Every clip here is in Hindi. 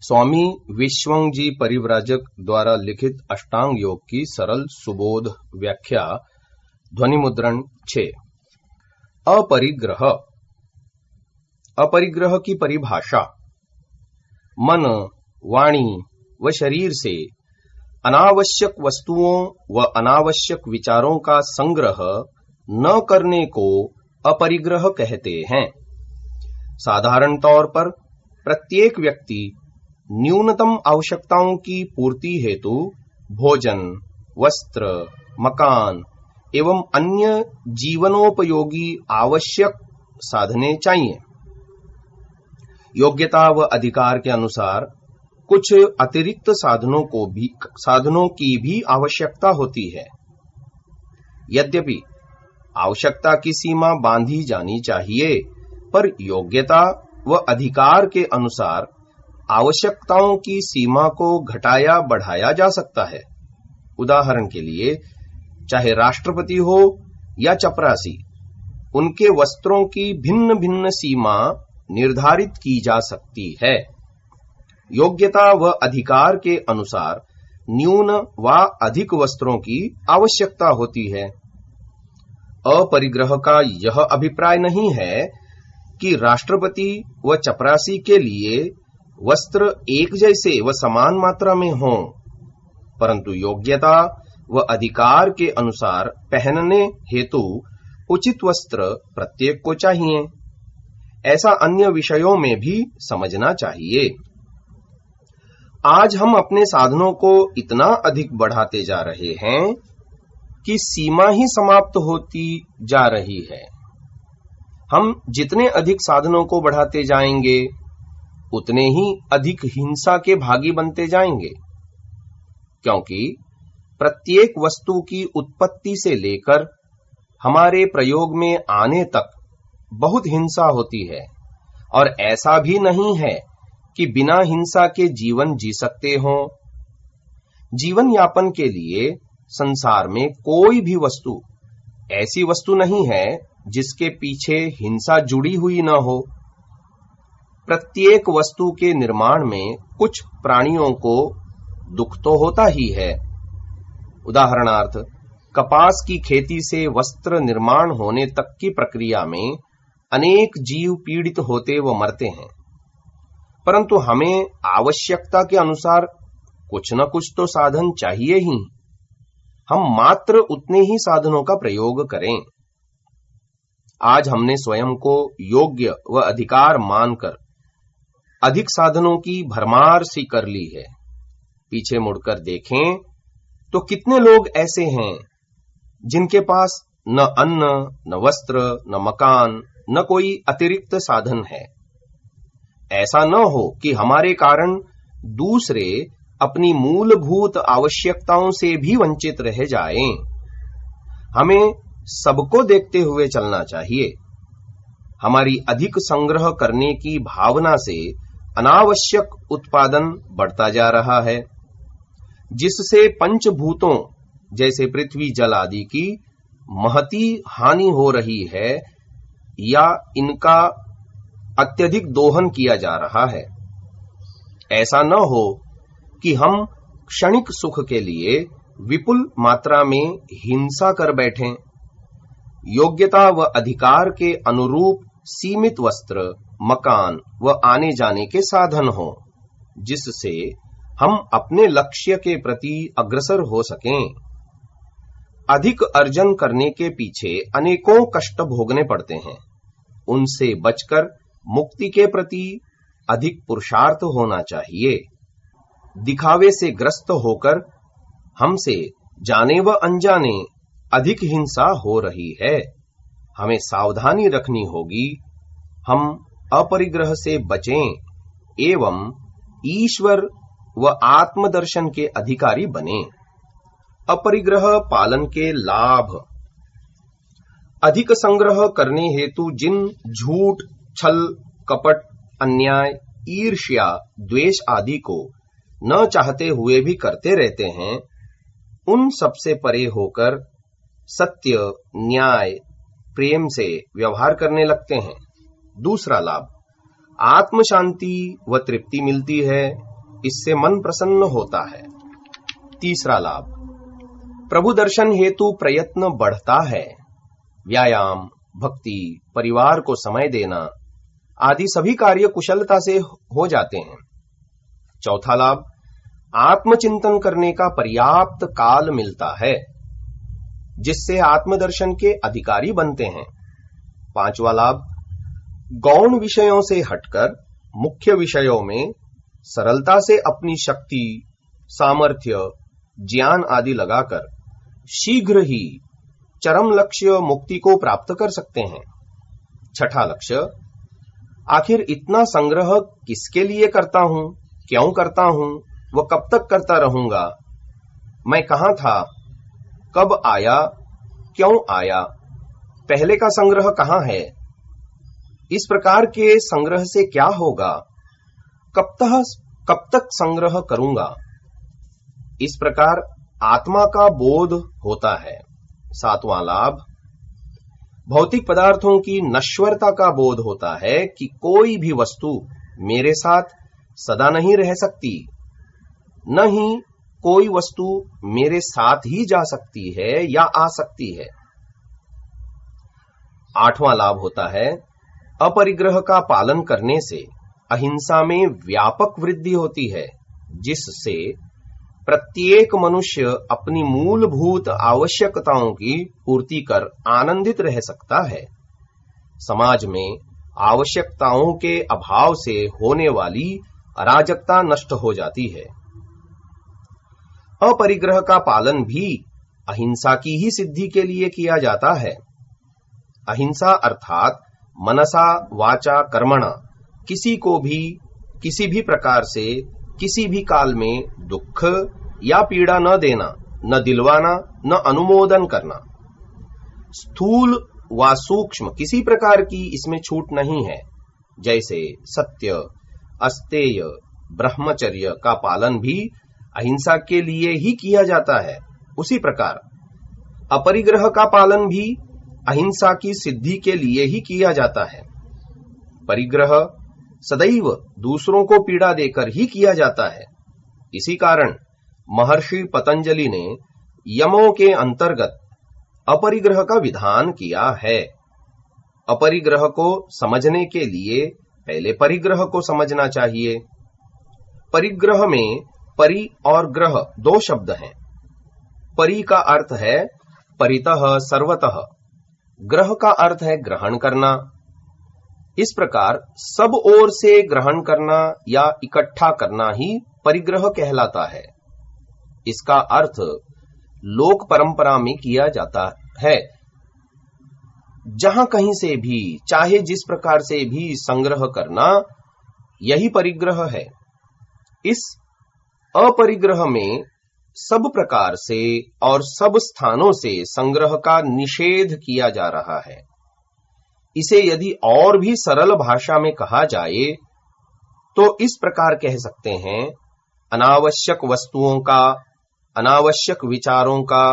स्वामी विश्वंजी परिव्राजक द्वारा लिखित अष्टांग योग की सरल सुबोध व्याख्या ध्वनि मुद्रण 6। अपरिग्रह। अपरिग्रह की परिभाषा मन, वाणी व शरीर से अनावश्यक वस्तुओं व अनावश्यक विचारों का संग्रह न करने को अपरिग्रह कहते हैं। साधारण तौर पर प्रत्येक व्यक्ति न्यूनतम आवश्यकताओं की पूर्ति हेतु भोजन, वस्त्र, मकान एवं अन्य जीवनोपयोगी आवश्यक साधने चाहिए। योग्यता व अधिकार के अनुसार कुछ अतिरिक्त साधनों की भी आवश्यकता होती है। यद्यपि आवश्यकता की सीमा बांधी जानी चाहिए, पर योग्यता व अधिकार के अनुसार आवश्यकताओं की सीमा को घटाया बढ़ाया जा सकता है। उदाहरण के लिए, चाहे राष्ट्रपति हो या चपरासी, उनके वस्त्रों की भिन्न भिन्न सीमा निर्धारित की जा सकती है। योग्यता व अधिकार के अनुसार न्यून व अधिक वस्त्रों की आवश्यकता होती है। अपरिग्रह का यह अभिप्राय नहीं है कि राष्ट्रपति व चपरासी के लिए वस्त्र एक जैसे व समान मात्रा में हों, परंतु योग्यता व अधिकार के अनुसार पहनने हेतु उचित वस्त्र प्रत्येक को चाहिए। ऐसा अन्य विषयों में भी समझना चाहिए। आज हम अपने साधनों को इतना अधिक बढ़ाते जा रहे हैं कि सीमा ही समाप्त होती जा रही है। हम जितने अधिक साधनों को बढ़ाते जाएंगे, उतने ही अधिक हिंसा के भागी बनते जाएंगे, क्योंकि प्रत्येक वस्तु की उत्पत्ति से लेकर हमारे प्रयोग में आने तक बहुत हिंसा होती है। और ऐसा भी नहीं है कि बिना हिंसा के जीवन जी सकते हों। जीवन यापन के लिए संसार में कोई भी वस्तु ऐसी वस्तु नहीं है जिसके पीछे हिंसा जुड़ी हुई न हो। प्रत्येक वस्तु के निर्माण में कुछ प्राणियों को दुख तो होता ही है। उदाहरणार्थ, कपास की खेती से वस्त्र निर्माण होने तक की प्रक्रिया में अनेक जीव पीड़ित होते व मरते हैं, परंतु हमें आवश्यकता के अनुसार कुछ न कुछ तो साधन चाहिए ही। हम मात्र उतने ही साधनों का प्रयोग करें। आज हमने स्वयं को योग्य व अधिकार मानकर अधिक साधनों की भरमार सी कर ली है। पीछे मुड़कर देखें तो कितने लोग ऐसे हैं जिनके पास न अन्न, न वस्त्र, न मकान, न कोई अतिरिक्त साधन है। ऐसा न हो कि हमारे कारण दूसरे अपनी मूलभूत आवश्यकताओं से भी वंचित रह जाएं। हमें सबको देखते हुए चलना चाहिए। हमारी अधिक संग्रह करने की भावना से अनावश्यक उत्पादन बढ़ता जा रहा है, जिससे पंचभूतों जैसे पृथ्वी, जल आदि की महती हानि हो रही है या इनका अत्यधिक दोहन किया जा रहा है। ऐसा न हो कि हम क्षणिक सुख के लिए विपुल मात्रा में हिंसा कर बैठें। योग्यता व अधिकार के अनुरूप सीमित वस्त्र, मकान व आने जाने के साधन हो, जिससे हम अपने लक्ष्य के प्रति अग्रसर हो सकें। अधिक अर्जन करने के पीछे अनेकों कष्ट भोगने पड़ते हैं। उनसे बचकर मुक्ति के प्रति अधिक पुरुषार्थ होना चाहिए। दिखावे से ग्रस्त होकर हमसे जाने व अनजाने अधिक हिंसा हो रही है। हमें सावधानी रखनी होगी। हम अपरिग्रह से बचें एवं ईश्वर व आत्मदर्शन के अधिकारी बनें। अपरिग्रह पालन के लाभ। अधिक संग्रह करने हेतु जिन झूठ, छल, कपट, अन्याय, ईर्ष्या, द्वेष आदि को न चाहते हुए भी करते रहते हैं, उन सबसे परे होकर सत्य, न्याय, प्रेम से व्यवहार करने लगते हैं। दूसरा लाभ, आत्म शांति व तृप्ति मिलती है। इससे मन प्रसन्न होता है। तीसरा लाभ, प्रभु दर्शन हेतु प्रयत्न बढ़ता है। व्यायाम, भक्ति, परिवार को समय देना आदि सभी कार्य कुशलता से हो जाते हैं। चौथा लाभ, आत्मचिंतन करने का पर्याप्त काल मिलता है, जिससे आत्मदर्शन के अधिकारी बनते हैं। पांचवा लाभ, गौण विषयों से हटकर मुख्य विषयों में सरलता से अपनी शक्ति, सामर्थ्य, ज्ञान आदि लगाकर शीघ्र ही चरम लक्ष्य मुक्ति को प्राप्त कर सकते हैं। छठा लक्ष्य, आखिर इतना संग्रह किसके लिए करता हूं, क्यों करता हूं, वह कब तक करता रहूंगा, मैं कहां था, कब आया, क्यों आया, पहले का संग्रह कहां है, इस प्रकार के संग्रह से क्या होगा, कब तक संग्रह करूंगा, इस प्रकार आत्मा का बोध होता है। सातवां लाभ, भौतिक पदार्थों की नश्वरता का बोध होता है कि कोई भी वस्तु मेरे साथ सदा नहीं रह सकती, न ही कोई वस्तु मेरे साथ ही जा सकती है या आ सकती है। आठवां लाभ होता है, अपरिग्रह का पालन करने से अहिंसा में व्यापक वृद्धि होती है, जिससे प्रत्येक मनुष्य अपनी मूलभूत आवश्यकताओं की पूर्ति कर आनंदित रह सकता है। समाज में आवश्यकताओं के अभाव से होने वाली अराजकता नष्ट हो जाती है। अपरिग्रह का पालन भी अहिंसा की ही सिद्धि के लिए किया जाता है। अहिंसा अर्थात मनसा वाचा कर्मणा किसी को भी किसी भी प्रकार से किसी भी काल में दुख या पीड़ा न देना, न दिलवाना, न अनुमोदन करना। स्थूल व सूक्ष्म किसी प्रकार की इसमें छूट नहीं है। जैसे सत्य, अस्तेय, ब्रह्मचर्य का पालन भी अहिंसा के लिए ही किया जाता है, उसी प्रकार अपरिग्रह का पालन भी अहिंसा की सिद्धि के लिए ही किया जाता है। परिग्रह सदैव दूसरों को पीड़ा देकर ही किया जाता है। इसी कारण महर्षि पतंजलि ने यमों के अंतर्गत अपरिग्रह का विधान किया है। अपरिग्रह को समझने के लिए पहले परिग्रह को समझना चाहिए। परिग्रह में परि और ग्रह दो शब्द हैं। परि का अर्थ है परितः सर्वतः, ग्रह का अर्थ है ग्रहण करना। इस प्रकार सब ओर से ग्रहण करना या इकट्ठा करना ही परिग्रह कहलाता है। इसका अर्थ लोक परंपरा में किया जाता है। जहां कहीं से भी चाहे जिस प्रकार से भी संग्रह करना, यही परिग्रह है। इस अपरिग्रह में सब प्रकार से और सब स्थानों से संग्रह का निषेध किया जा रहा है। इसे यदि और भी सरल भाषा में कहा जाए तो इस प्रकार कह सकते हैं, अनावश्यक वस्तुओं का, अनावश्यक विचारों का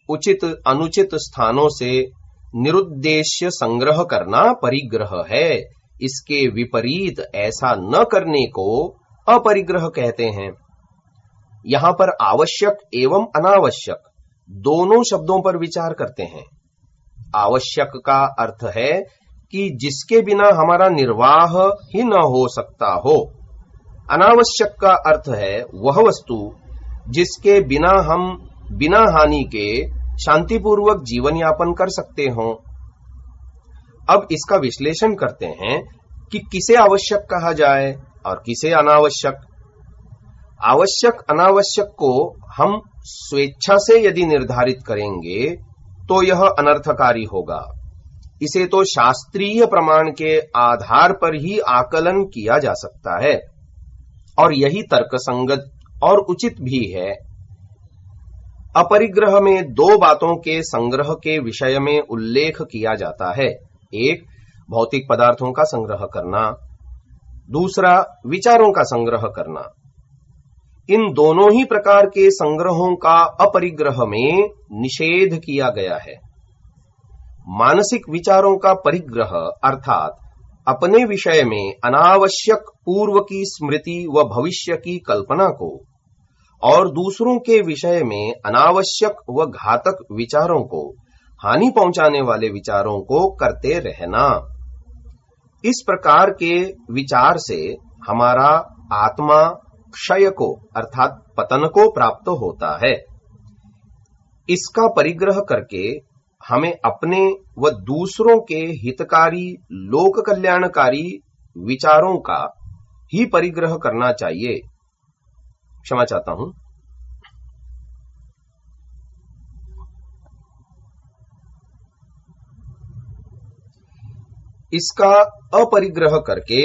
उचित अनुचित स्थानों से निरुद्देश्य संग्रह करना परिग्रह है। इसके विपरीत ऐसा न करने को अपरिग्रह कहते हैं। यहां पर आवश्यक एवं अनावश्यक दोनों शब्दों पर विचार करते हैं। आवश्यक का अर्थ है कि जिसके बिना हमारा निर्वाह ही न हो सकता हो। अनावश्यक का अर्थ है वह वस्तु जिसके बिना हम बिना हानि के शांतिपूर्वक जीवन यापन कर सकते हों। अब इसका विश्लेषण करते हैं कि किसे आवश्यक कहा जाए और किसे अनावश्यक। आवश्यक अनावश्यक को हम स्वेच्छा से यदि निर्धारित करेंगे तो यह अनर्थकारी होगा। इसे तो शास्त्रीय प्रमाण के आधार पर ही आकलन किया जा सकता है और यही तर्कसंगत और उचित भी है। अपरिग्रह में दो बातों के संग्रह के विषय में उल्लेख किया जाता है। एक, भौतिक पदार्थों का संग्रह करना, दूसरा विचारों का संग्रह करना। इन दोनों ही प्रकार के संग्रहों का अपरिग्रह में निषेध किया गया है। मानसिक विचारों का परिग्रह अर्थात अपने विषय में अनावश्यक पूर्व की स्मृति व भविष्य की कल्पना को और दूसरों के विषय में अनावश्यक व घातक विचारों को, हानि पहुंचाने वाले विचारों को करते रहना। इस प्रकार के विचार से हमारा आत्मा क्षय को अर्थात पतन को प्राप्त होता है। इसका परिग्रह करके हमें अपने व दूसरों के हितकारी, लोक कल्याणकारी विचारों का ही परिग्रह करना चाहिए। क्षमा चाहता हूं। इसका अपरिग्रह करके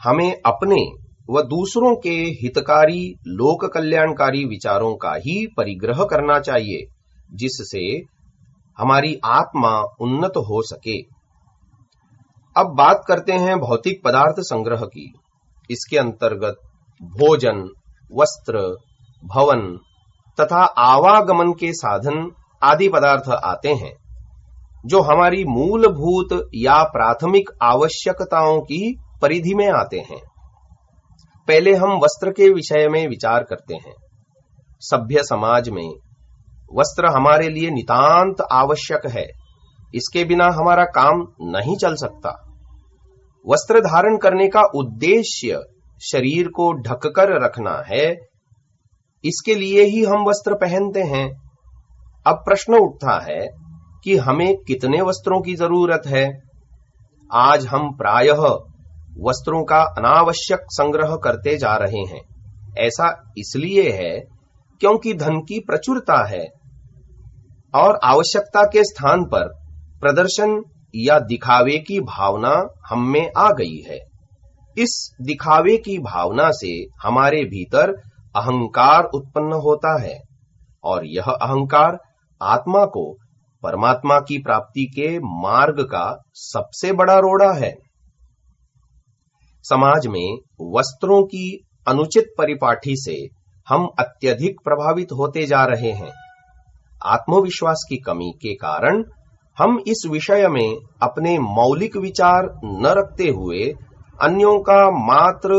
हमें अपने व दूसरों के हितकारी, लोक कल्याणकारी विचारों का ही परिग्रह करना चाहिए, जिससे हमारी आत्मा उन्नत हो सके। अब बात करते हैं भौतिक पदार्थ संग्रह की। इसके अंतर्गत भोजन, वस्त्र, भवन तथा आवागमन के साधन आदि पदार्थ आते हैं, जो हमारी मूलभूत या प्राथमिक आवश्यकताओं की परिधि में आते हैं। पहले हम वस्त्र के विषय में विचार करते हैं। सभ्य समाज में वस्त्र हमारे लिए नितांत आवश्यक है। इसके बिना हमारा काम नहीं चल सकता। वस्त्र धारण करने का उद्देश्य शरीर को ढककर रखना है। इसके लिए ही हम वस्त्र पहनते हैं। अब प्रश्न उठता है कि हमें कितने वस्त्रों की जरूरत है। आज हम प्रायः वस्त्रों का अनावश्यक संग्रह करते जा रहे हैं। ऐसा इसलिए है क्योंकि धन की प्रचुरता है और आवश्यकता के स्थान पर प्रदर्शन या दिखावे की भावना हम में आ गई है। इस दिखावे की भावना से हमारे भीतर अहंकार उत्पन्न होता है और यह अहंकार आत्मा को परमात्मा की प्राप्ति के मार्ग का सबसे बड़ा रोड़ा है। समाज में वस्त्रों की अनुचित परिपाटी से हम अत्यधिक प्रभावित होते जा रहे हैं। आत्मविश्वास की कमी के कारण हम इस विषय में अपने मौलिक विचार न रखते हुए अन्यों का मात्र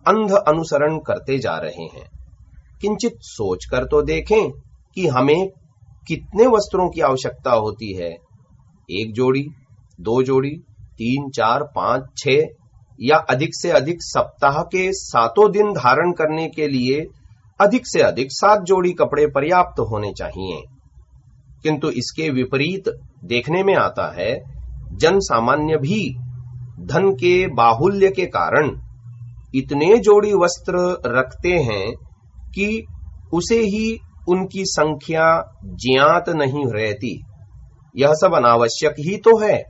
अंध अनुसरण करते जा रहे हैं। किंचित सोचकर तो देखें कि हमें कितने वस्त्रों की आवश्यकता होती है। 1 जोड़ी, 2 जोड़ी, 3, 4, 5, 6 या अधिक से अधिक सप्ताह के 7 दिन धारण करने के लिए अधिक से अधिक 7 जोड़ी कपड़े पर्याप्त होने चाहिए। किंतु इसके विपरीत देखने में आता है, जन सामान्य भी धन के बाहुल्य के कारण इतने जोड़ी वस्त्र रखते हैं कि उसे ही उनकी संख्या ज्ञात नहीं रहती। यह सब अनावश्यक ही तो है।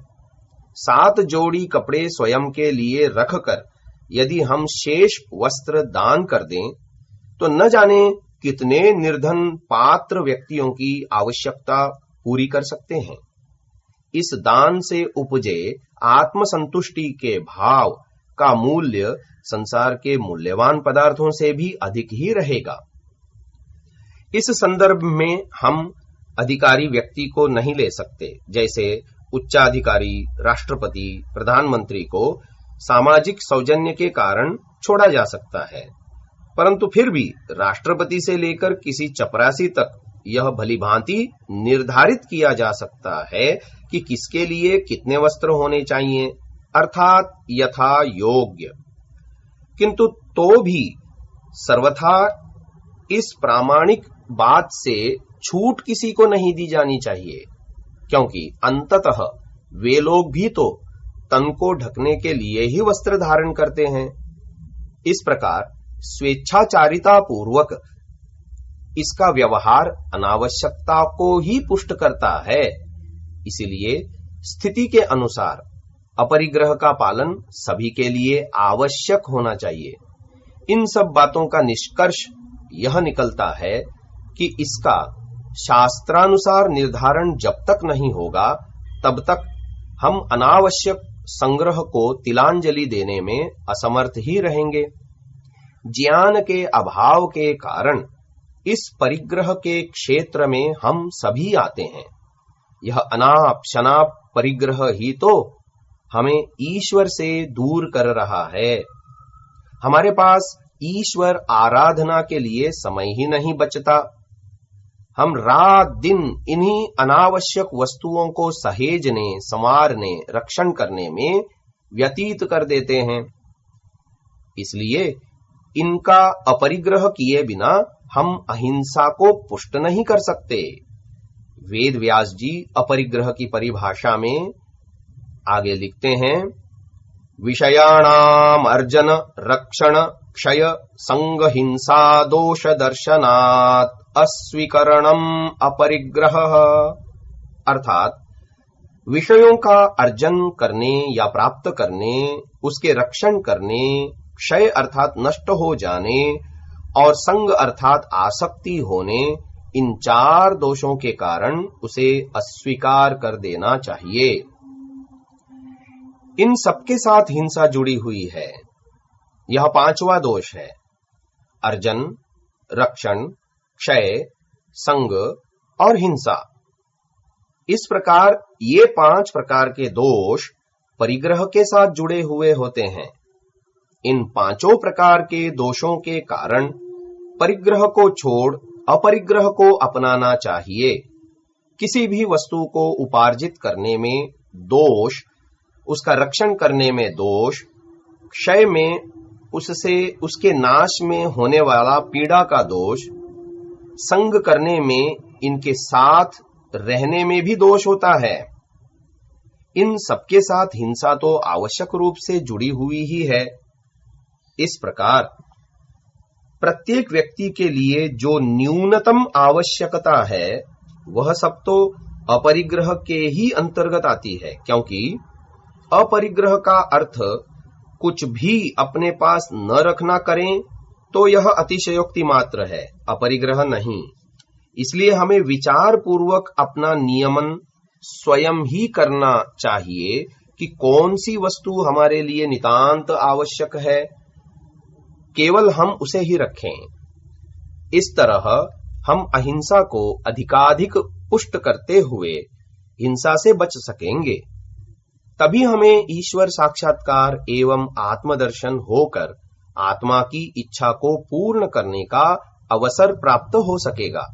7 जोड़ी कपड़े स्वयं के लिए रखकर यदि हम शेष वस्त्र दान कर दें तो न जाने कितने निर्धन पात्र व्यक्तियों की आवश्यकता पूरी कर सकते हैं। इस दान से उपजे आत्मसंतुष्टि के भाव का मूल्य संसार के मूल्यवान पदार्थों से भी अधिक ही रहेगा। इस संदर्भ में हम अधिकारी व्यक्ति को नहीं ले सकते। जैसे उच्चाधिकारी, राष्ट्रपति, प्रधानमंत्री को सामाजिक सौजन्य के कारण छोड़ा जा सकता है, परंतु फिर भी राष्ट्रपति से लेकर किसी चपरासी तक यह भलीभांति निर्धारित किया जा सकता है कि किसके लिए कितने वस्त्र होने चाहिए, अर्थात यथा योग्य। किंतु तो भी सर्वथा इस प्रामाणिक बात से छूट किसी को नहीं दी जानी चाहिए, क्योंकि अंततः वे लोग भी तो तन को ढकने के लिए ही वस्त्र धारण करते हैं। इस प्रकार स्वेच्छाचारिता पूर्वक इसका व्यवहार अनावश्यकता को ही पुष्ट करता है। इसलिए स्थिति के अनुसार अपरिग्रह का पालन सभी के लिए आवश्यक होना चाहिए। इन सब बातों का निष्कर्ष यह निकलता है कि इसका शास्त्रानुसार निर्धारण जब तक नहीं होगा तब तक हम अनावश्यक संग्रह को तिलांजलि देने में असमर्थ ही रहेंगे। ज्ञान के अभाव के कारण इस परिग्रह के क्षेत्र में हम सभी आते हैं। यह अनाप शनाप परिग्रह ही तो हमें ईश्वर से दूर कर रहा है। हमारे पास ईश्वर आराधना के लिए समय ही नहीं बचता। हम रात दिन इन्हीं अनावश्यक वस्तुओं को सहेजने, संवारने, रक्षण करने में व्यतीत कर देते हैं। इसलिए इनका अपरिग्रह किए बिना हम अहिंसा को पुष्ट नहीं कर सकते। वेद व्यास जी अपरिग्रह की परिभाषा में आगे लिखते हैं, विषयाणाम अर्जन रक्षण क्षय संग हिंसा दोष दर्शनात् अस्वीकरणम अपरिग्रह। अर्थात विषयों का अर्जन करने या प्राप्त करने, उसके रक्षण करने, क्षय अर्थात नष्ट हो जाने और संग अर्थात आसक्ति होने, इन 4 दोषों के कारण उसे अस्वीकार कर देना चाहिए। इन सबके साथ हिंसा जुड़ी हुई है। यह 5वां दोष है। अर्जन, रक्षण, क्षय, संग और हिंसा। इस प्रकार ये 5 प्रकार के दोष परिग्रह के साथ जुड़े हुए होते हैं। इन 5 प्रकार के दोषों के कारण परिग्रह को छोड़ अपरिग्रह को अपनाना चाहिए। किसी भी वस्तु को उपार्जित करने में दोष, उसका रक्षण करने में दोष, क्षय में उससे उसके नाश में होने वाला पीड़ा का दोष, संग करने में इनके साथ रहने में भी दोष होता है। इन सबके साथ हिंसा तो आवश्यक रूप से जुड़ी हुई ही है। इस प्रकार प्रत्येक व्यक्ति के लिए जो न्यूनतम आवश्यकता है वह सब तो अपरिग्रह के ही अंतर्गत आती है, क्योंकि अपरिग्रह का अर्थ कुछ भी अपने पास न रखना करें तो यह अतिशयोक्ति मात्र है, अपरिग्रह नहीं। इसलिए हमें विचार पूर्वक अपना नियमन स्वयं ही करना चाहिए कि कौन सी वस्तु हमारे लिए नितांत आवश्यक है, केवल हम उसे ही रखें। इस तरह हम अहिंसा को अधिकाधिक पुष्ट करते हुए हिंसा से बच सकेंगे। तभी हमें ईश्वर साक्षात्कार एवं आत्मदर्शन होकर आत्मा की इच्छा को पूर्ण करने का अवसर प्राप्त हो सकेगा।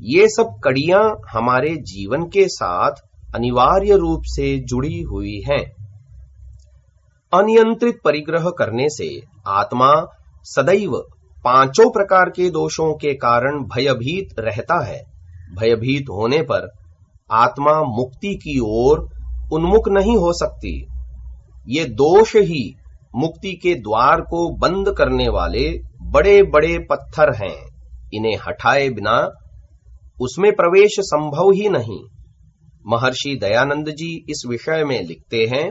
ये सब कड़ियां हमारे जीवन के साथ अनिवार्य रूप से जुड़ी हुई हैं। अनियंत्रित परिग्रह करने से आत्मा सदैव 5 प्रकार के दोषों के कारण भयभीत रहता है। भयभीत होने पर आत्मा मुक्ति की ओर उन्मुख नहीं हो सकती। ये दोष ही मुक्ति के द्वार को बंद करने वाले बड़े बड़े पत्थर हैं। इन्हें हटाए बिना उसमें प्रवेश संभव ही नहीं। महर्षि दयानंद जी इस विषय में लिखते हैं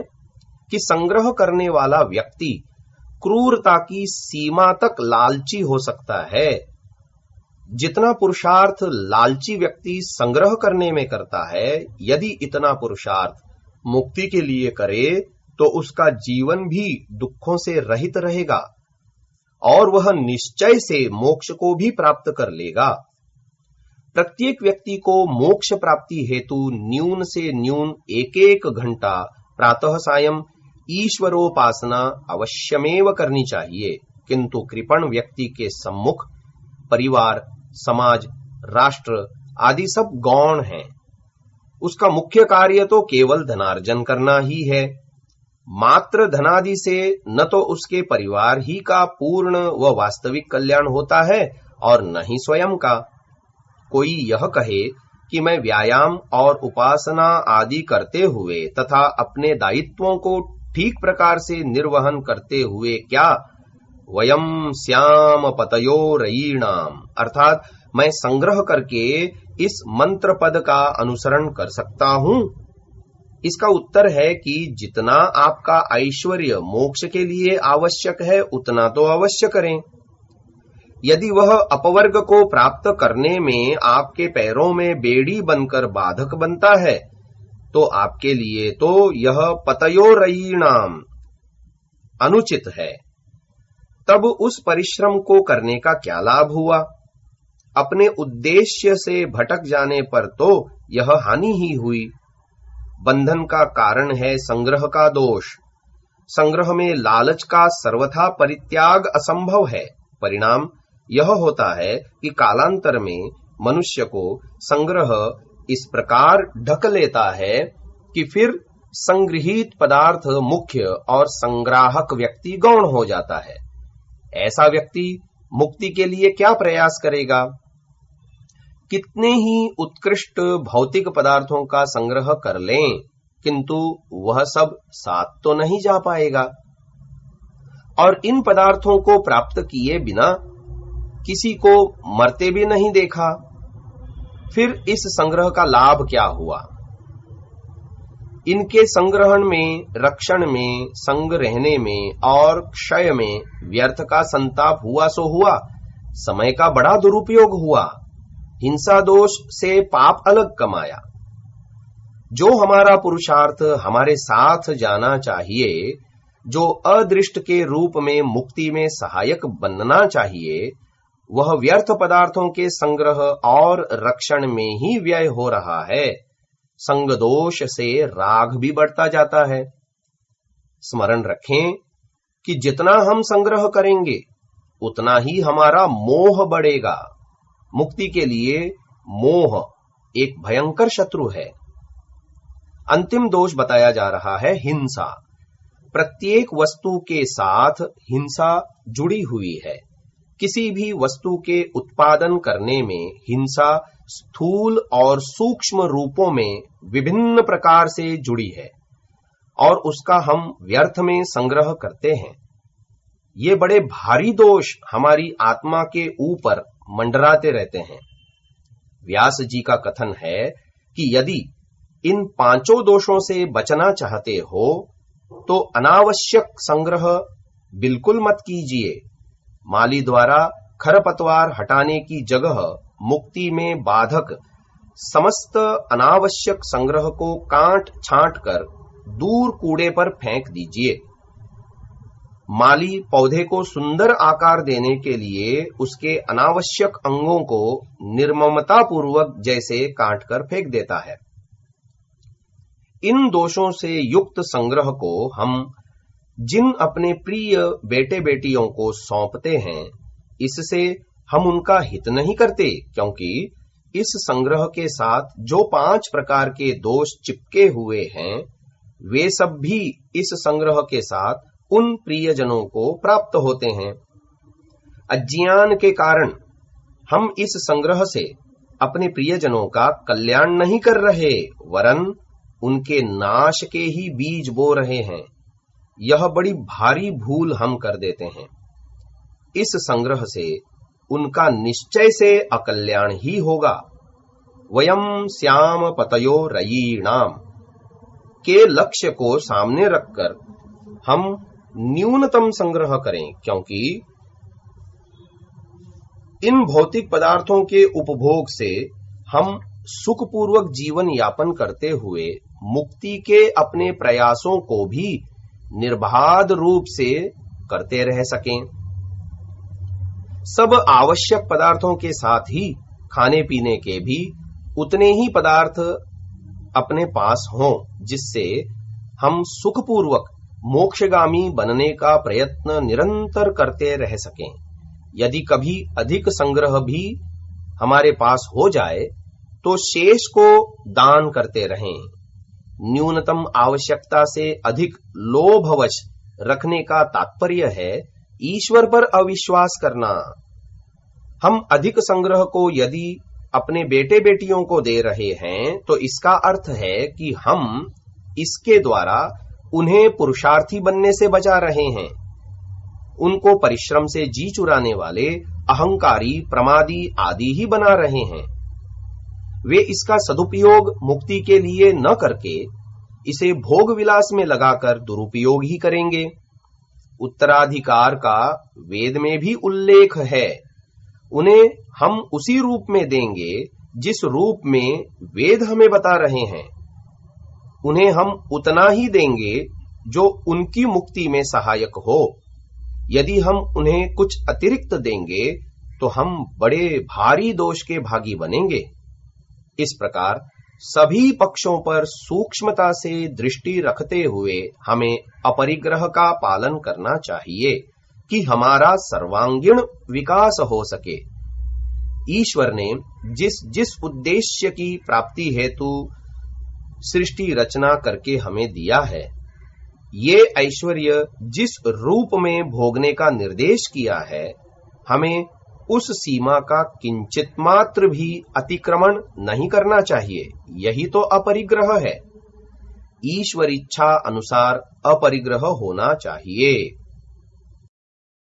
कि संग्रह करने वाला व्यक्ति क्रूरता की सीमा तक लालची हो सकता है। जितना पुरुषार्थ लालची व्यक्ति संग्रह करने में करता है, यदि इतना पुरुषार्थ मुक्ति के लिए करे तो उसका जीवन भी दुखों से रहित रहेगा और वह निश्चय से मोक्ष को भी प्राप्त कर लेगा। प्रत्येक व्यक्ति को मोक्ष प्राप्ति हेतु न्यून से न्यून 1-1 घंटा प्रातः सायं ईश्वरोपासना अवश्यमेव करनी चाहिए। किंतु कृपण व्यक्ति के सम्मुख परिवार, समाज, राष्ट्र आदि सब गौण हैं। उसका मुख्य कार्य तो केवल धनार्जन करना ही है। मात्र धनादि से न तो उसके परिवार ही का पूर्ण व वास्तविक कल्याण होता है और न ही स्वयं का। कोई यह कहे कि मैं व्यायाम और उपासना आदि करते हुए तथा अपने दायित्वों को ठीक प्रकार से निर्वहन करते हुए क्या वयम श्याम पतयो रयीणाम, अर्थात मैं संग्रह करके इस मंत्र पद का अनुसरण कर सकता हूं? इसका उत्तर है कि जितना आपका ऐश्वर्य मोक्ष के लिए आवश्यक है उतना तो अवश्य करें। यदि वह अपवर्ग को प्राप्त करने में आपके पैरों में बेड़ी बनकर बाधक बनता है तो आपके लिए तो यह पतयोरयीणाम अनुचित है। तब उस परिश्रम को करने का क्या लाभ हुआ? अपने उद्देश्य से भटक जाने पर तो यह हानि ही हुई। बंधन का कारण है संग्रह का दोष। संग्रह में लालच का सर्वथा परित्याग असंभव है। परिणाम यह होता है कि कालांतर में मनुष्य को संग्रह इस प्रकार ढक लेता है कि फिर संग्रहित पदार्थ मुख्य और संग्राहक व्यक्ति गौण हो जाता है। ऐसा व्यक्ति मुक्ति के लिए क्या प्रयास करेगा? कितने ही उत्कृष्ट भौतिक पदार्थों का संग्रह कर लें, किंतु वह सब साथ तो नहीं जा पाएगा। और इन पदार्थों को प्राप्त किए बिना किसी को मरते भी नहीं देखा। फिर इस संग्रह का लाभ क्या हुआ? इनके संग्रहण में, रक्षण में, संग रहने में और क्षय में व्यर्थ का संताप हुआ सो हुआ, समय का बड़ा दुरुपयोग हुआ, हिंसा दोष से पाप अलग कमाया। जो हमारा पुरुषार्थ हमारे साथ जाना चाहिए, जो अदृष्ट के रूप में मुक्ति में सहायक बनना चाहिए, वह व्यर्थ पदार्थों के संग्रह और रक्षण में ही व्यय हो रहा है। संग दोष से राग भी बढ़ता जाता है। स्मरण रखें कि जितना हम संग्रह करेंगे उतना ही हमारा मोह बढ़ेगा। मुक्ति के लिए मोह एक भयंकर शत्रु है। अंतिम दोष बताया जा रहा है हिंसा। प्रत्येक वस्तु के साथ हिंसा जुड़ी हुई है। किसी भी वस्तु के उत्पादन करने में हिंसा स्थूल और सूक्ष्म रूपों में विभिन्न प्रकार से जुड़ी है और उसका हम व्यर्थ में संग्रह करते हैं। ये बड़े भारी दोष हमारी आत्मा के ऊपर मंडराते रहते हैं। व्यास जी का कथन है कि यदि इन पांचों दोषों से बचना चाहते हो तो अनावश्यक संग्रह बिल्कुल मत कीजिए। माली द्वारा खरपतवार हटाने की जगह मुक्ति में बाधक समस्त अनावश्यक संग्रह को काट छांट कर दूर कूड़े पर फेंक दीजिए। माली पौधे को सुंदर आकार देने के लिए उसके अनावश्यक अंगों को निर्ममता पूर्वक जैसे काट कर फेंक देता है। इन दोषों से युक्त संग्रह को हम जिन अपने प्रिय बेटे बेटियों को सौंपते हैं, इससे हम उनका हित नहीं करते, क्योंकि इस संग्रह के साथ जो 5 प्रकार के दोष चिपके हुए हैं, वे सब भी इस संग्रह के साथ उन प्रियजनों को प्राप्त होते हैं। अज्ञान के कारण हम इस संग्रह से अपने प्रियजनों का कल्याण नहीं कर रहे, वरन उनके नाश के ही बीज बो रहे हैं। यह बड़ी भारी भूल हम कर देते हैं। इस संग्रह से उनका निश्चय से अकल्याण ही होगा। वयम श्याम पतयो रयीणाम के लक्ष्य को सामने रखकर हम न्यूनतम संग्रह करें, क्योंकि इन भौतिक पदार्थों के उपभोग से हम सुखपूर्वक जीवन यापन करते हुए मुक्ति के अपने प्रयासों को भी निर्बाध रूप से करते रह सकें। सब आवश्यक पदार्थों के साथ ही खाने पीने के भी उतने ही पदार्थ अपने पास हों, जिससे हम सुखपूर्वक मोक्षगामी बनने का प्रयत्न निरंतर करते रह सकें। यदि कभी अधिक संग्रह भी हमारे पास हो जाए तो शेष को दान करते रहें। न्यूनतम आवश्यकता से अधिक लोभवश रखने का तात्पर्य है ईश्वर पर अविश्वास करना। हम अधिक संग्रह को यदि अपने बेटे बेटियों को दे रहे हैं तो इसका अर्थ है कि हम इसके द्वारा उन्हें पुरुषार्थी बनने से बचा रहे हैं। उनको परिश्रम से जी चुराने वाले अहंकारी, प्रमादी आदि ही बना रहे हैं। वे इसका सदुपयोग मुक्ति के लिए न करके इसे भोग विलास में लगाकर दुरुपयोग ही करेंगे। उत्तराधिकार का वेद में भी उल्लेख है। उन्हें हम उसी रूप में देंगे जिस रूप में वेद हमें बता रहे हैं। उन्हें हम उतना ही देंगे जो उनकी मुक्ति में सहायक हो। यदि हम उन्हें कुछ अतिरिक्त देंगे तो हम बड़े भारी दोष के भागी बनेंगे। इस प्रकार सभी पक्षों पर सूक्ष्मता से दृष्टि रखते हुए हमें अपरिग्रह का पालन करना चाहिए कि हमारा सर्वांगीण विकास हो सके। ईश्वर ने जिस जिस उद्देश्य की प्राप्ति हेतु सृष्टि रचना करके हमें दिया है, ये ऐश्वर्य जिस रूप में भोगने का निर्देश किया है, हमें उस सीमा का किंचित मात्र भी अतिक्रमण नहीं करना चाहिए। यही तो अपरिग्रह है। ईश्वर इच्छा अनुसार अपरिग्रह होना चाहिए।